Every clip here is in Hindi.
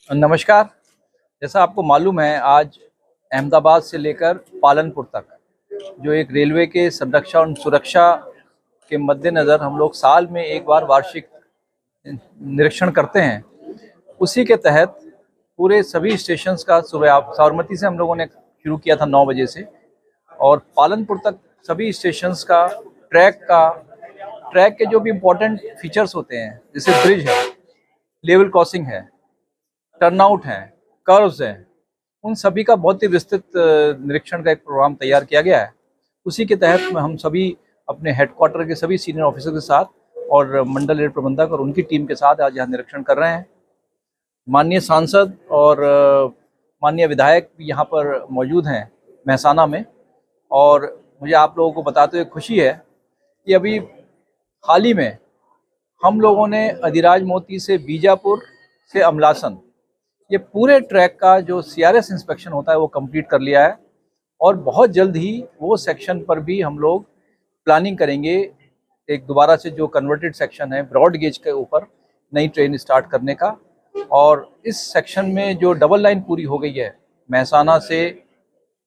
नमस्कार। जैसा आपको मालूम है, आज अहमदाबाद से लेकर पालनपुर तक जो एक रेलवे के संरक्षण और सुरक्षा के मद्देनज़र हम लोग साल में एक बार वार्षिक निरीक्षण करते हैं। उसी के तहत पूरे सभी स्टेशंस का सुबह आप साबरमती से हम लोगों ने शुरू किया था 9 बजे से, और पालनपुर तक सभी स्टेशंस का ट्रैक के जो भी इम्पोर्टेंट फीचर्स होते हैं, जैसे ब्रिज है, लेवल क्रॉसिंग है, टर्नआउट हैं, कर्व्स हैं, उन सभी का बहुत ही विस्तृत निरीक्षण का एक प्रोग्राम तैयार किया गया है। उसी के तहत में हम सभी अपने हेडक्वार्टर के सभी सीनियर ऑफिसर के साथ और मंडल रेल प्रबंधक और उनकी टीम के साथ आज यहाँ निरीक्षण कर रहे हैं। माननीय सांसद और माननीय विधायक भी यहाँ पर मौजूद हैं मेहसाना में, और मुझे आप लोगों को बताते हुए खुशी है कि अभी हाल ही में हम लोगों ने अधिराज मोती से बीजापुर से अमलासन, ये पूरे ट्रैक का जो CRS इंस्पेक्शन होता है वो कंप्लीट कर लिया है, और बहुत जल्द ही वो सेक्शन पर भी हम लोग प्लानिंग करेंगे एक दोबारा से जो कन्वर्टेड सेक्शन है ब्रॉड गेज के ऊपर नई ट्रेन स्टार्ट करने का। और इस सेक्शन में जो डबल लाइन पूरी हो गई है, मेहसाना से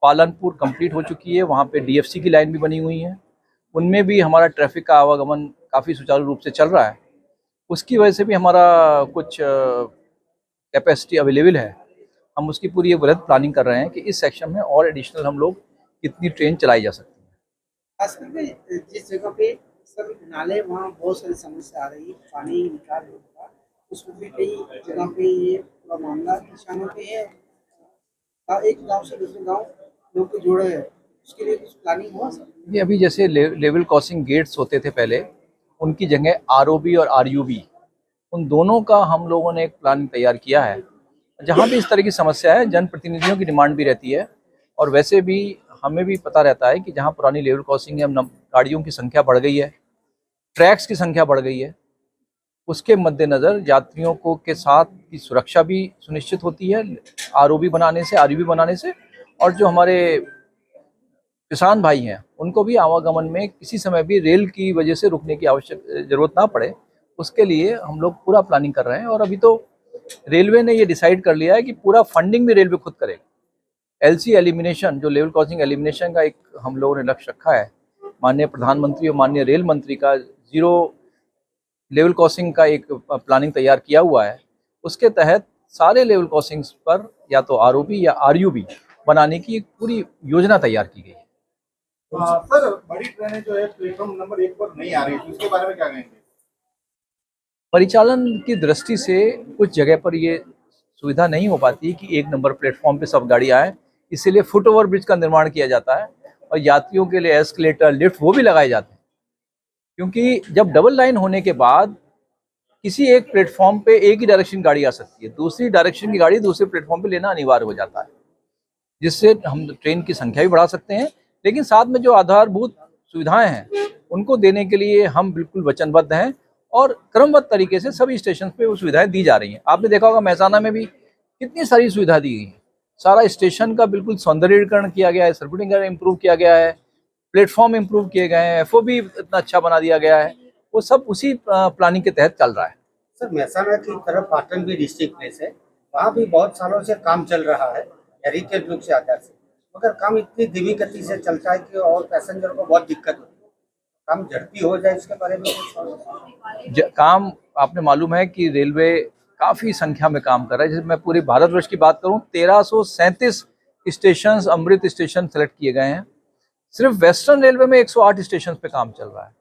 पालनपुर कंप्लीट हो चुकी है, वहाँ पे DFC की लाइन भी बनी हुई है, उनमें भी हमारा ट्रैफिक का आवागमन काफ़ी सुचारू रूप से चल रहा है। उसकी वजह से भी हमारा कुछ कैपेसिटी अवेलेबल है। हम उसकी पूरी एक वृहद प्लानिंग कर रहे हैं कि इस सेक्शन में और एडिशनल हम लोग कितनी ट्रेन चलाई जा सकती है। खास करके जिस जगह पे सर नाले, वहाँ बहुत सारी समस्या आ रही है, पानी निकाल नहीं हो रहा, उसमें भी कई जगह पे ये पूरा मामला किसानों पे है। एक गांव से दूसरे गांव लोग को जोड़े है, उसके लिए कुछ प्लानिंग हुआ सर? ये अभी जैसे लेवल क्रॉसिंग गेट्स होते थे पहले, उनकी जगह ROB और RUB, उन दोनों का हम लोगों ने एक प्लान तैयार किया है। जहाँ भी इस तरह की समस्या है, जनप्रतिनिधियों की डिमांड भी रहती है, और वैसे भी हमें भी पता रहता है कि जहाँ पुरानी लेवल क्रॉसिंग है, गाड़ियों की संख्या बढ़ गई है, ट्रैक्स की संख्या बढ़ गई है, उसके मद्देनज़र यात्रियों को के साथ की सुरक्षा भी सुनिश्चित होती है ROB बनाने से, RUB बनाने से, और जो हमारे किसान भाई हैं उनको भी आवागमन में किसी समय भी रेल की वजह से रुकने की आवश्यक ज़रूरत ना पड़े, उसके लिए हम लोग पूरा प्लानिंग कर रहे हैं। और अभी तो रेलवे ने ये डिसाइड कर लिया है कि पूरा फंडिंग भी रेलवे खुद करेगा। LC एलिमिनेशन, जो लेवल क्रॉसिंग एलिमिनेशन का एक हम लोगों ने लक्ष्य रखा है, माननीय प्रधानमंत्री और माननीय रेल मंत्री का जीरो लेवल क्रॉसिंग का एक प्लानिंग तैयार किया हुआ है, उसके तहत सारे लेवल क्रॉसिंग्स पर या तो ROB या RUB बनाने की एक पूरी योजना तैयार की गई है। सर, बड़ी ट्रेनें जो है प्लेटफॉर्म नंबर 1 पर नहीं आ रही थी, उसके बारे में क्या कहेंगे? परिचालन की दृष्टि से कुछ जगह पर ये सुविधा नहीं हो पाती कि 1 नंबर प्लेटफॉर्म पे सब गाड़ी आए, इसीलिए फुट ओवर ब्रिज का निर्माण किया जाता है, और यात्रियों के लिए एस्केलेटर, लिफ्ट वो भी लगाए जाते हैं, क्योंकि जब डबल लाइन होने के बाद किसी एक प्लेटफॉर्म पे एक ही डायरेक्शन गाड़ी आ सकती है, दूसरी डायरेक्शन की गाड़ी दूसरे प्लेटफॉर्म पे लेना अनिवार्य हो जाता है, जिससे हम ट्रेन की संख्या भी बढ़ा सकते हैं, लेकिन साथ में जो आधारभूत सुविधाएं हैं उनको देने के लिए हम बिल्कुल वचनबद्ध हैं, और क्रमबद्ध तरीके से सभी स्टेशन पे वो सुविधाएं दी जा रही हैं। आपने देखा होगा मेहसाना में भी कितनी सारी सुविधा दी गई है, सारा स्टेशन का बिल्कुल सौंदर्यीकरण किया गया है, सर्कुलेटिंग इम्प्रूव किया गया है, प्लेटफॉर्म इम्प्रूव किए गए हैं, FOB इतना अच्छा बना दिया गया है, वो सब उसी प्लानिंग के तहत चल रहा है। सर, मेहसाना की तरफ पाटन भी डिस्ट्रिक्ट प्लेस है, वहाँ भी बहुत सालों से काम चल रहा है हेरिटेज लुक से आधार से, मगर काम इतनी धीमी गति से चलता है कि और पैसेंजर को बहुत दिक्कत होती है। काम झड़पी हो जाए, इसके बारे में कुछ? काम आपने मालूम है कि रेलवे काफ़ी संख्या में काम कर रहा है। जैसे मैं पूरे भारतवर्ष की बात करूं, 1337 स्टेशन अमृत स्टेशन सेलेक्ट किए गए हैं। सिर्फ वेस्टर्न रेलवे में 108 स्टेशन पे काम चल रहा है,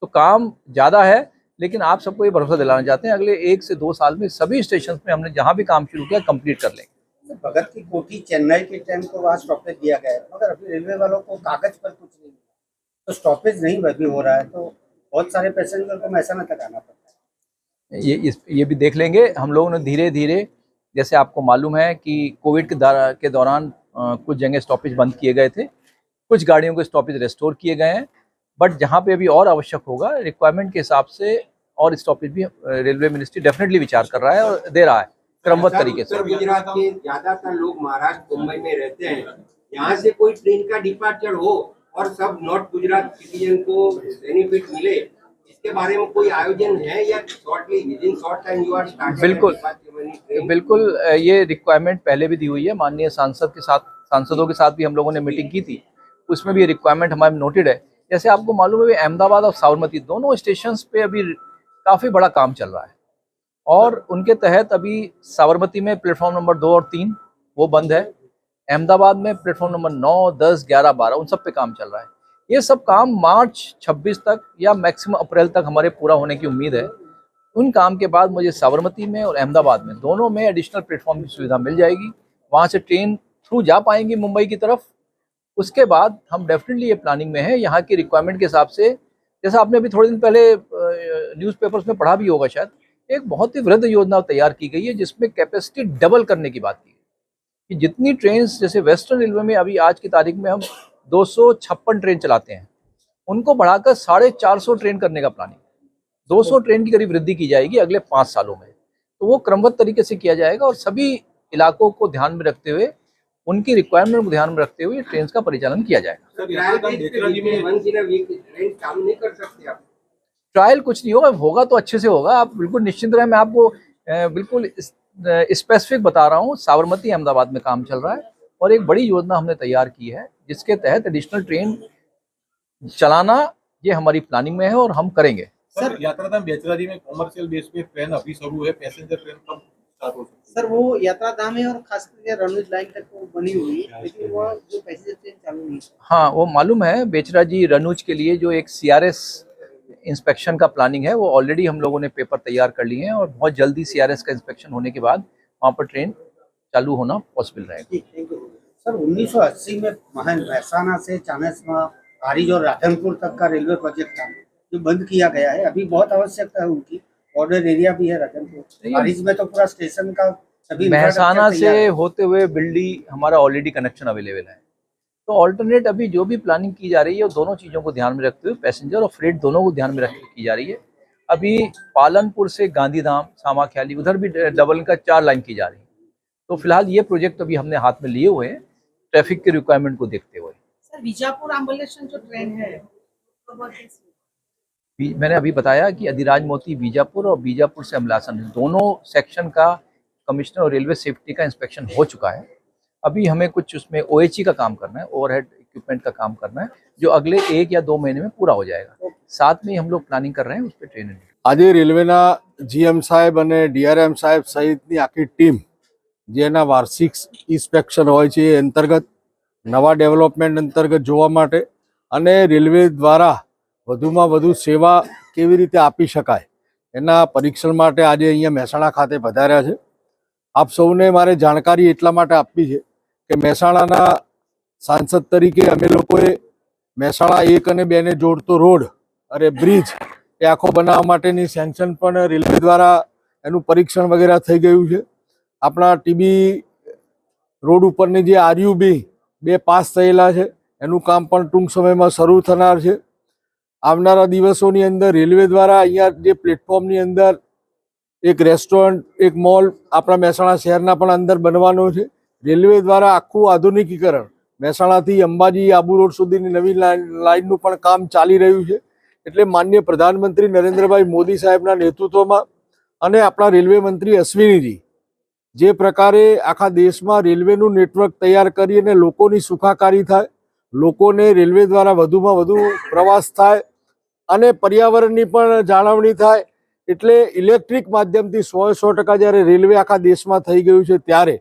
तो काम ज़्यादा है, लेकिन आप सबको ये भरोसा दिलाना चाहते हैं अगले 1 से 2 साल में सभी स्टेशन में हमने जहाँ भी काम शुरू किया कंप्लीट कर लेंगे। भगत की कोठी चेन्नई के ट्रेन को वहाँ स्टॉपेज दिया गया है, मगर अभी रेलवे वालों को कागज पर कुछ नहीं, तो स्टॉपेज नहीं भी हो रहा है, तो बहुत सारे पैसेंजर को मेहसाना तक आना पड़ता है। ये भी देख लेंगे हम लोगों ने धीरे धीरे। जैसे आपको मालूम है कि कोविड के दौरान कुछ जगह स्टॉपेज बंद किए गए थे, कुछ गाड़ियों के स्टॉपेज रेस्टोर किए गए हैं, बट जहाँ पे अभी और आवश्यक होगा रिक्वायरमेंट के हिसाब से और स्टॉपेज भी रेलवे मिनिस्ट्री डेफिनेटली विचार कर रहा है और दे रहा है क्रमबद्ध तरीके से। गुजरात के ज्यादातर लोग महाराष्ट्र, मुंबई में रहते हैं, यहाँ से कोई ट्रेन का डिपार्चर हो और सब नॉर्थ गुजरात सिटीजन को बेनिफिट मिले, इसके बारे में कोई आयोजन है या shortly within short time you are started? बिल्कुल ये रिक्वायरमेंट पहले भी दी हुई है, माननीय सांसदों के साथ भी हम लोगों ने मीटिंग की थी, उसमें भी ये रिक्वायरमेंट हमारे नोटेड है। जैसे आपको मालूम है अहमदाबाद और साबरमती दोनों स्टेशंस पे अभी काफ़ी बड़ा काम चल रहा है, और उनके तहत अभी साबरमती में प्लेटफॉर्म नंबर 2 और 3 वो बंद है, अहमदाबाद में प्लेटफॉर्म नंबर 9, 10, 11, 12 उन सब पे काम चल रहा है। ये सब काम मार्च 26 तक या मैक्सिमम अप्रैल तक हमारे पूरा होने की उम्मीद है। उन काम के बाद मुझे साबरमती में और अहमदाबाद में दोनों में एडिशनल प्लेटफॉर्म की सुविधा मिल जाएगी, वहाँ से ट्रेन थ्रू जा पाएंगी मुंबई की तरफ। उसके बाद हम डेफिनेटली ये प्लानिंग में है यहाँ की रिक्वायरमेंट के हिसाब से, जैसा आपने अभी थोड़े दिन पहले न्यूज़पेपर्स में पढ़ा भी होगा शायद, एक बहुत ही वृहद योजना तैयार की गई है जिसमें कैपेसिटी डबल करने की बात की है कि जितनी ट्रेन, जैसे वेस्टर्न रेलवे में अभी आज की तारीख में हम 256 ट्रेन चलाते हैं, उनको बढ़ाकर 450 ट्रेन करने का प्लानिंग, 200 ट्रेन की करीब वृद्धि की जाएगी अगले 5 सालों में। तो वो क्रमबद्ध तरीके से किया जाएगा और सभी इलाकों को ध्यान में रखते हुए, उनकी रिक्वायरमेंट को ध्यान में रखते हुए ट्रेन का परिचालन किया जाएगा। ट्रायल कुछ नहीं होगा, होगा तो अच्छे से होगा, आप बिल्कुल निश्चिंत रहें। मैं आपको बिल्कुल स्पेसिफिक बता रहा हूँ, साबरमती अहमदाबाद में काम चल रहा है और एक बड़ी योजना हमने तैयार की है जिसके तहत एडिशनल ट्रेन चलाना ये हमारी प्लानिंग में है और हम करेंगे। सर यात्राधाम बेचराजी में कॉमर्शियल बेस पे ट्रेन अभी शुरू है, पैसेंजर ट्रेन कब स्टार्ट हो सकती है? सर वो यात्राधाम है और खास करके रणुज लाइन तक वो बनी हुई है, लेकिन वो जो पैसेंजर ट्रेन चालू नहीं है। हाँ, वो मालूम है, बेचराजी रनूज के लिए जो एक CRS इंस्पेक्शन का प्लानिंग है वो ऑलरेडी हम लोगों ने पेपर तैयार कर लिए हैं और बहुत जल्दी CRS का इंस्पेक्शन होने के बाद वहाँ पर ट्रेन चालू होना पॉसिबल रहेगा। Thank you sir. 1980 में महसाना से चाणस्मा, हारीज और राधनपुर तक का रेलवे प्रोजेक्ट था जो बंद किया गया है। अभी बहुत आवश्यकता है उनकी, बॉर्डर एरिया भी है राधनपुर, हारीज में तो पूरा स्टेशन का सभी महसाना से होते हुए बिल्डी हमारा ऑलरेडी कनेक्शन अवेलेबल है। तो ऑल्टरनेट अभी जो भी प्लानिंग की जा रही है वो दोनों चीज़ों को ध्यान में रखते हुए, पैसेंजर और फ्रेट दोनों को ध्यान में रख के की जा रही है। अभी पालनपुर से गांधीधाम, सामाख्याली उधर भी डबल का 4 लाइन की जा रही है। तो फिलहाल ये प्रोजेक्ट अभी हमने हाथ में लिए हुए हैं ट्रैफिक के रिक्वायरमेंट को देखते हुए। सर बीजापुर अम्बलेश्वर जो ट्रेन है मैंने अभी बताया कि अधिराज मोती बीजापुर और बीजापुर से अमलासन दोनों सेक्शन का कमिश्नर और रेलवे सेफ्टी का इंस्पेक्शन हो चुका है। अभी हमें कुछ उसमें OHE का काम करना है, ओवरहेड इक्विपमेंट का काम करना है, जो अगले 1 या 2 महीने में पूरा हो जाएगा। साथ में हम लोग प्लानिंग कर रहे हैं उस पर ट्रेन। આજે રેલવેના GM સાહેબ અને DRM સાહેબ સહિતની આખી ટીમ જેના વાર્ષિક ઇન્સ્પેક્શન હોય છે એ અંતર્ગત નવા ડેવલપમેન્ટ અંતર્ગત જોવા માટે અને રેલવે દ્વારા વધુમાં વધુ સેવા કેવી રીતે આપી શકાય એના પરીક્ષણ માટે આજે અહીંયા મહેસાણા ખાતે પધાર્યા છે। આપ સૌને મારે જાણકારી એટલા માટે આપવી છે કે મહેસાણાના સાંસદ તરીકે અમે લોકોએ મહેસાણા 1 અને 2 ને જોડતો રોડ અને બ્રિજ એ આખો બનાવવા માટેની સેન્કશન પણ રેલવે દ્વારા એનું પરીક્ષણ વગેરે થઈ ગયું છે। આપણા TB રોડ ઉપરની જે RUB 2 પાસ થયેલા છે એનું કામ પણ ટૂંક સમયમાં શરૂ થનાર છે। આવનારા દિવસોની અંદર રેલવે દ્વારા અહીંયા જે પ્લેટફોર્મની અંદર એક રેસ્ટોરન્ટ, એક મોલ આપણા મહેસાણા શહેરના પણ અંદર બનવાનો છે। રેલવે દ્વારા આખું આધુનિકીકરણ મહેસાણાથી અંબાજી, આબુ રોડ સુધીની નવી લાઇનનું પણ કામ ચાલી રહ્યું છે। એટલે માનનીય પ્રધાનમંત્રી નરેન્દ્રભાઈ મોદી સાહેબના નેતૃત્વમાં અને આપણા રેલવે મંત્રી અશ્વિનીજી જે પ્રકારે આખા દેશમાં રેલવેનું નેટવર્ક તૈયાર કરી અને લોકોની સુખાકારી થાય, લોકોને રેલવે દ્વારા વધુમાં વધુ પ્રવાસ થાય અને પર્યાવરણની પણ જાળવણી થાય, એટલે ઇલેક્ટ્રિક માધ્યમથી 100% જ્યારે રેલવે આખા દેશમાં થઈ ગયું છે ત્યારે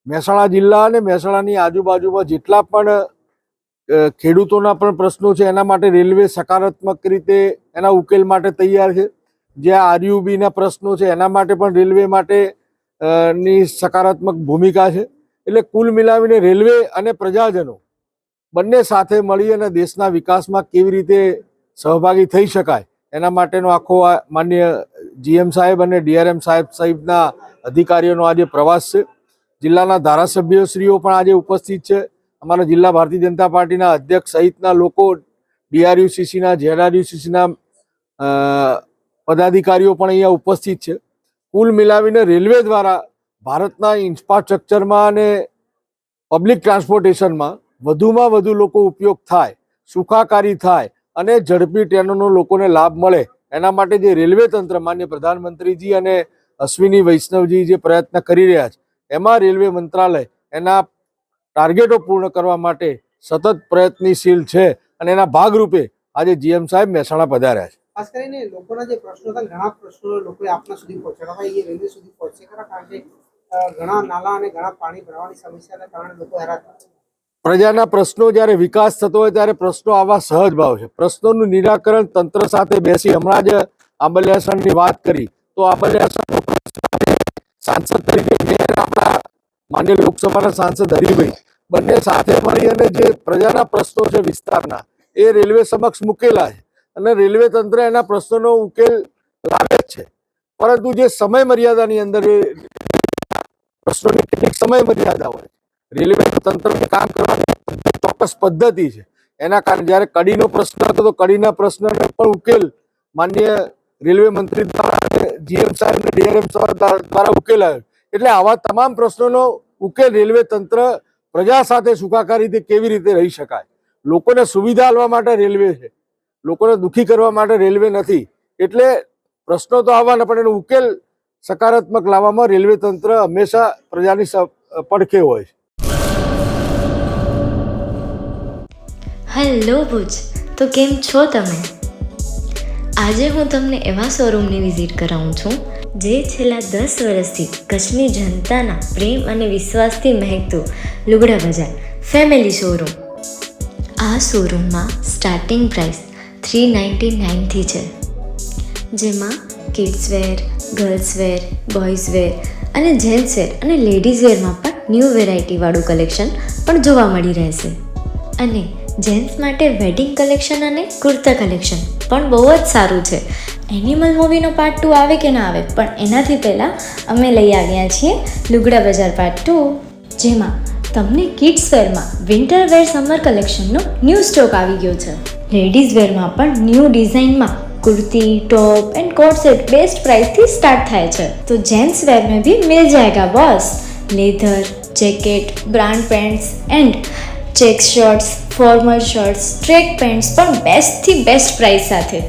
મહેસાણા જિલ્લા અને મહેસાણાની આજુબાજુમાં જેટલા પણ ખેડૂતોના પણ પ્રશ્નો છે એના માટે રેલવે સકારાત્મક રીતે એના ઉકેલ માટે તૈયાર છે। જે RUB ના પ્રશ્નો છે એના માટે પણ રેલવે માટે ની સકારાત્મક ભૂમિકા છે। એટલે કુલ મિલાવીને રેલવે અને પ્રજાજનો બંને સાથે મળી અને દેશના વિકાસમાં કેવી રીતે સહભાગી થઈ શકાય એના માટેનો આખો માનનીય GM સાહેબ અને DRM સાહેબ સહિતના અધિકારીઓનો આજે પ્રવાસ છે। જિલ્લાના ધારાસભ્યશ્રીઓ પણ આજે ઉપસ્થિત છે। અમારા જિલ્લા ભારતીય જનતા પાર્ટીના અધ્યક્ષ સહિતના લોકો, DRUCCના, ZRUCCના પદાધિકારીઓ પણ અહીંયા ઉપસ્થિત છે। કુલ મિલાવીને રેલવે દ્વારા ભારતના ઇન્ફ્રાસ્ટ્રક્ચરમાં અને પબ્લિક ટ્રાન્સપોર્ટેશનમાં વધુમાં વધુ લોકો ઉપયોગ થાય, સુખાકારી થાય અને ઝડપી ટ્રેનોનો લોકોને લાભ મળે એના માટે જે રેલવે તંત્ર માન્ય પ્રધાનમંત્રીજી અને અશ્વિની વૈષ્ણવજી જે પ્રયત્ન કરી રહ્યા છે, એમાં રેલવે મંત્રાલય એના ટાર્ગેટો પૂર્ણ કરવા માટે સતત પ્રયત્નશીલ છે અને એના ભાગરૂપે આજે જીએમ સાહેબ મહેસાણા પધાર્યા છે. ખાસ કરીને લોકોના જે પ્રશ્નો હતા, ઘણા પ્રશ્નો લોકોએ આપના સુધી પહોંચાડવા, એ રેલવે સુધી પહોંચે ખરા? કારણ કે ઘણા નાલા અને ઘણા પાણી ભરવાની સમસ્યાના કારણે લોકો હેરાન થાય છે. પ્રજાના પ્રશ્નો જ્યારે વિકાસ થતો હોય ત્યારે પ્રશ્નો આવા સહજ ભાવ છે. પ્રશ્નોનું નિરાકરણ તંત્ર સાથે બેસી, હમણાં જ આંબલિયાસણની વાત કરી, તો આંબલિયાસણનો સાંસદ તરીકે મેં આપણા માન્ય લોકસભાના સાંસદ હરિભાઈ બંને સાથે મળી અને જે પ્રજાના પ્રશ્નો છે વિસ્તારના, એ રેલવે સમક્ષ મૂકેલા છે અને રેલવે તંત્ર એના પ્રશ્નોનો ઉકેલ લાવે જ છે. પરંતુ જે સમય મર્યાદાની અંદર એ પ્રશ્નોની કેટલીક સમય મર્યાદા હોય, રેલવે તંત્રને કામ કરવાની ચોક્કસ પદ્ધતિ છે. એના કારણે જ્યારે કડીનો પ્રશ્ન હતો તો કડીના પ્રશ્નને પણ ઉકેલ માન્ય રેલવે મંત્રી દ્વારા જીએમ સાહેબ અને ડીઆરએમ દ્વારા ઉકેલાયો. એટલે આવા તમામ પ્રશ્નોનો ઉકેલ રેલવે તંત્ર પ્રજા સાથે સુખાકારી રીતે કેવી રીતે રહી શકાય, લોકોને સુવિધા આપવા માટે રેલવે છે, લોકોને દુઃખી કરવા માટે રેલવે નથી. એટલે પ્રશ્નો તો આવવાના, પણ એનો ઉકેલ સકારાત્મક લાવવામાં રેલવે તંત્ર હંમેશા પ્રજાની પડખે હોય છે. હેલો ભુજ, તો કેમ છો તમે? આજે હું તમને એવા શોરૂમની વિઝિટ કરાવું છું જે છેલ્લા 10 વર્ષથી કચ્છની જનતાના પ્રેમ અને વિશ્વાસથી મહેકતું લુગડા બજાર ફેમિલી શોરૂમ. આ શોરૂમમાં સ્ટાર્ટિંગ પ્રાઇસ 399થી છે, જેમાં kids wear, girls wear, boys wear અને જેન્ટ્સ વેર અને લેડીઝ વેરમાં પણ ન્યૂ વેરાયટીવાળું કલેક્શન પણ જોવા મળી રહેશે. અને જેન્ટ્સ માટે વેડિંગ કલેક્શન અને કુર્તા કલેક્શન પણ બહુ જ સારું છે. એનિમલ મૂવીનો પાર્ટ 2 આવે કે ના આવે, પણ એનાથી પહેલાં અમે લઈ આવ્યા છીએ લુગડા બજાર પાર્ટ 2, જેમાં તમને કિડ્સ વેરમાં વિન્ટર વેર સમર કલેક્શનનો ન્યૂ સ્ટોક આવી ગયો છે. લેડીઝ વેરમાં પણ ન્યૂ ડિઝાઇનમાં kurti, top and coat set best price थी स्टार्ट થાય છે. तो जेंट्स वेयर में भी मिल जाएगा boss. Leather, jacket, brand pants and check shirts, formal shirts, track pants પણ બેસ્ટ થી બેસ્ટ પ્રાઇસ સાથે.